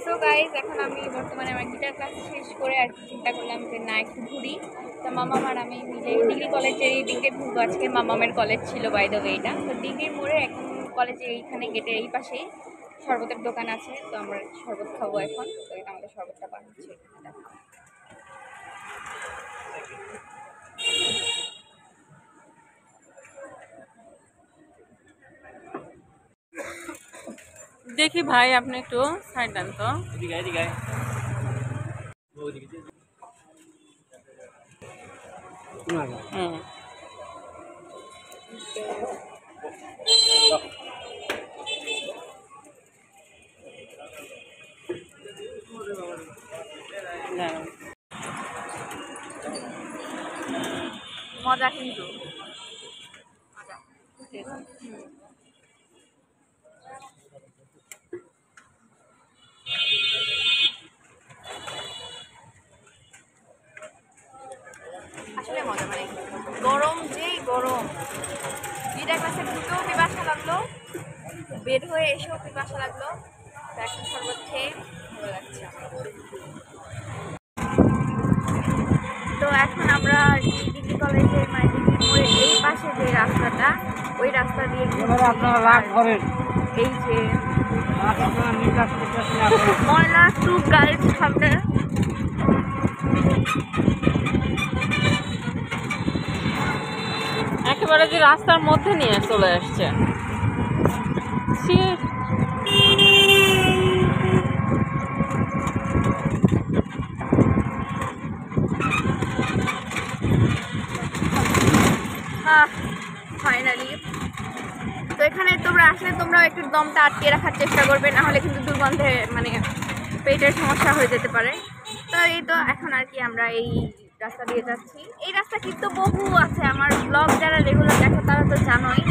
So guys এখন আমি বর্তমানে আমার গিটার ক্লাস শেষ করে আর কি চিন্তা করলাম যে না একটু ঘুরি। তো মামাম আর আমি মিলে ডিগ্রি কলেজে এই দিকে ঘুরবো। আজকে মামামের কলেজ ছিল বাই দ্য ওয়ে এটা। তো ডিগ্রির মোড়ে এখন কলেজে এইখানে গেটে এই পাশেই শরবতের দোকান আছে। তো আমরা শরবত খাবো এখন। তো এটা আমাদের শরবতটা বানাচ্ছে। দেখি ভাই আপনি একটু সাইড দেন তো। মজা কিন্তু আসলে মজা, মানে গরম যেই গরম, গিটার ক্লাসে ঢুকেও পিপাসা লাগলো, বের হয়ে এসেও পিপাসা লাগলো। তো এখন শরবত খেয়ে ভালো লাগছে। তো এখন আমরা ডিগ্রি কলেজের মানে ডিগ্রি মোড়ে এই পাশে যে রাস্তাটা, ওই রাস্তা দিয়ে আপনারা রাগ করেন এই যে ময়লা টু গার্লস সামনে। একেবারে যে রাস্তার মধ্যে নিয়ে চলে আসছে। ফাইনালি তো এখানে তোমরা আসলে তোমরাও একটু দমটা আটকে রাখার চেষ্টা করবে, না হলে কিন্তু দুর্গন্ধে মানে পেটের সমস্যা হয়ে যেতে পারে। তো এই তো এখন আর কি আমরা এই রাস্তা দিয়ে যাচ্ছি। এই রাস্তা কিন্তু বহু আছে, আমার ব্লগ যারা রেগুলার দেখো তারা তো জানোই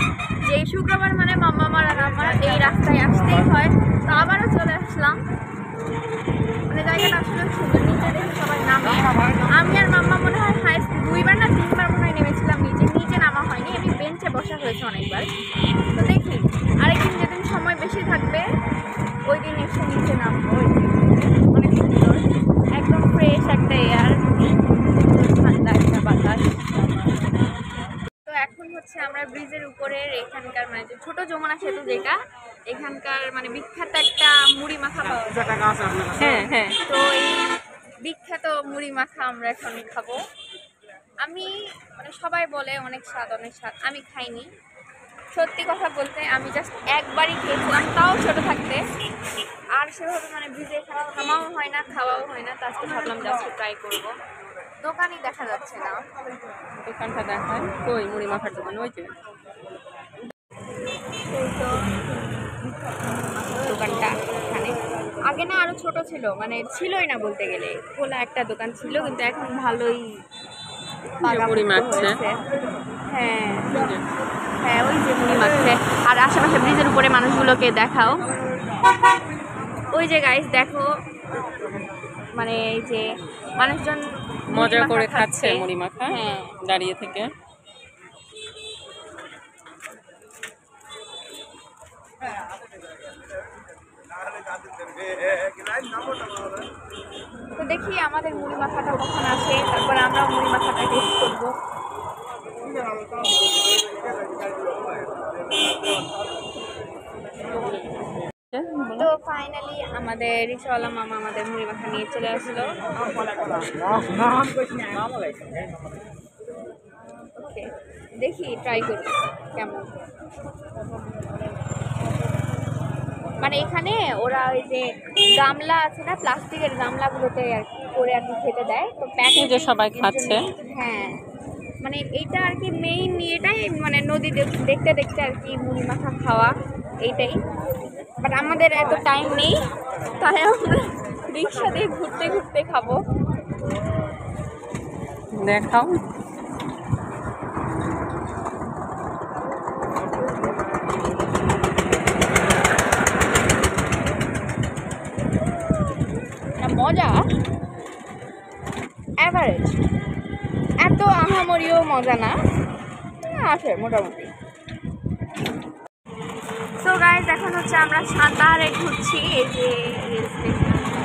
যে এই শুক্রবার মানে মামামার আর আমার এই রাস্তায় আসতেই হয়। তো আবারও চলে আসলাম, মানে জায়গাটা আসলে সুন্দর, নিচে দেখে সবাই নামে। আমি আর মাম্মা মনে হয় হাইস্ট 2বার না 3বার মনে হয় নেমেছিলাম নিচে। নিচে নামা হয়নি, আমি বেঞ্চে বসা হয়েছে অনেকবার। তো দেখি আরেকদিন যেদিন সময় বেশি থাকবে ওই দিন এসে নিচে নামবো। অনেক সুন্দর, একদম ফ্রেশ একটা এয়ার, ঠান্ডা একটা বাতাস। তো এখন হচ্ছে আমরা ব্রিজের উপরের এখানকার মানে যে ছোট যমুনা সেতু যেটা, এখানকার মানে বিখ্যাত একটা মুড়ি মাখা পাওয়া যায়। হ্যাঁ হ্যাঁ, তো এই বিখ্যাত মুড়ি মাখা আমরা এখন খাবো। আমি মানে সবাই বলে অনেক স্বাদ অনেক স্বাদ, আমি খাইনি। সত্যি কথা বলতে আমি জাস্ট একবারই খেয়েছিলাম, তাও ছোটো থাকতে। আর সেভাবে মানে ব্রিজে এখানে থামাও হয় না, খাওয়াও হয় না। তো আজকে ভাবলাম জাস্ট ট্রাই করবো। দোকানই দেখা যাচ্ছে না। দোকানটা দেখায় কই? মুড়ি মাখার দোকান ওই যে দোকানটা এখানে আগে না আরো ছোট ছিল, মানে ছিলই না বলতে গেলে, খোলা একটা দোকান ছিল, কিন্তু এখন ভালোই মুড়ি মাখছে। হ্যাঁ হ্যাঁ, ওই যে মুড়ি মাখছে। আর আশেপাশে ব্রিজের উপরে মানুষগুলোকে দেখাও, ওই যে গাইস দেখো, মানে এই যে মানুষজন মজা করে খাচ্ছে মুড়ি মাখা। হ্যাঁ, দাঁড়িয়ে থেকে। তো দেখি আমাদের মুড়ি মাখাটা কখন আসে, তারপর আমরাও মুড়ি মাখাটা টেস্ট করবো। তো ফাইনালি আমাদের রিক্সাওয়ালা মামা আমাদের মুড়ি মাখা নিয়ে চলে আসলো। ওকে, দেখি ট্রাই করি কেমন। মানে এখানে ওরা ওই যে গামলা আছে না, প্লাস্টিকের গামলাগুলোতে আর কি করে আর কি খেতে দেয়। তো প্যাকেজে সবাই খাচ্ছে। হ্যাঁ, মানে এইটা আর কি মেইন এটাই, মানে নদী দেখতে দেখতে আর কি মুড়ি মাখা খাওয়া এইটাই। বাট আমাদের এত টাইম নেই, তাই আমরা রিক্সা দিয়ে ঘুরতে ঘুরতে খাবো। দেখাও। মজা অ্যাভারেজ, এত আহামরিও মজা না, আছে মোটামুটি। সো গাইস এখন হচ্ছে আমরা সাঁতারে ঘুরছি, এই যে রেল স্টেশন।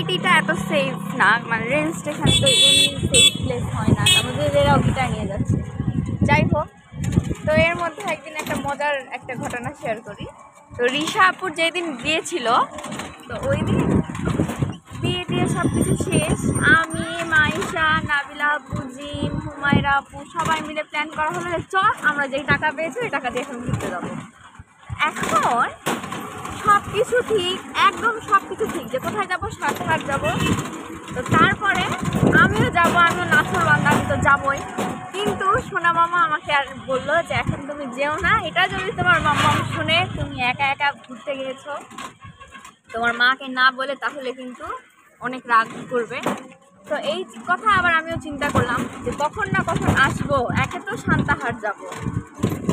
আইআইটিটা এত সেফ না, মানে রেল স্টেশন তো এমনি সেফ প্লেস হয় না, তার মধ্যে এরাও গিটার নিয়ে যাচ্ছে। যাই হোক, তো এর মধ্যে একদিন একটা মজার একটা ঘটনা শেয়ার করি। তো রিশা আপুর যেদিন বিয়ে ছিল, তো ওই দিন বিয়ে দিয়ে সব কিছু শেষ, আমি, মাইশা, নাবিলা আপু, জিম, হুমায়রা আপু সবাই মিলে প্ল্যান করা হলো যে চল আমরা যেই টাকা পেয়েছি ওই টাকা দিয়ে এখন ঘুরতে যাবো। এখন সব কিছু ঠিক, একদম সব কিছু ঠিক যে কোথায় যাবো, সাঁতারহাট যাবো। তো তারপরে আমিও যাবো, আমিও নাছর বান্ধা, আমি তো যাবোই। কিন্তু সোনা মামা আমাকে আর বললো যে এখন তুমি যেও না, এটা যদি তোমার মাম্মা শুনে তুমি একা একা ঘুরতে গিয়েছো, তোমার মাকে না বলে, তাহলে কিন্তু অনেক রাগ করবে। তো এই কথা আবার আমিও চিন্তা করলাম যে কখন না কখন আসবো, একে তো সান্তাহার যাব,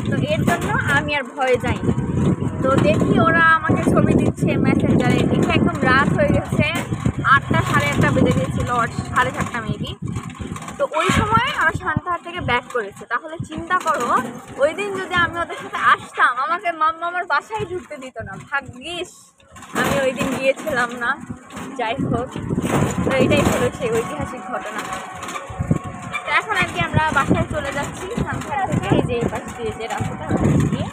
তো এর জন্য আমি আর ভয়ে যাইনি। তো দেখি ওরা আমাকে ছবি দিচ্ছে মেসেঞ্জারে, দেখে একদম রাত হয়ে গেছে, 8টা 8:30 বেজে গিয়েছিল, 7:30 মেবি। তো ওই সময় ওরা সান্তাহার থেকে ব্যাক করেছে। তাহলে চিন্তা করো, ওই দিন যদি আমি ওদের সাথে আসতাম, আমাকে মাম্মার বাসায় ঢুকতে দিত না। ভাগ্যিস আমি ওই দিন গিয়েছিলাম না। যাই হোক, তো এটাই হলো সেই ঐতিহাসিক ঘটনা। তো এখন আর কি আমরা বাসায় চলে যাচ্ছি সান্তাহার থেকে, এই যে এই পাশ দিয়ে যে রাস্তাটা দিয়ে।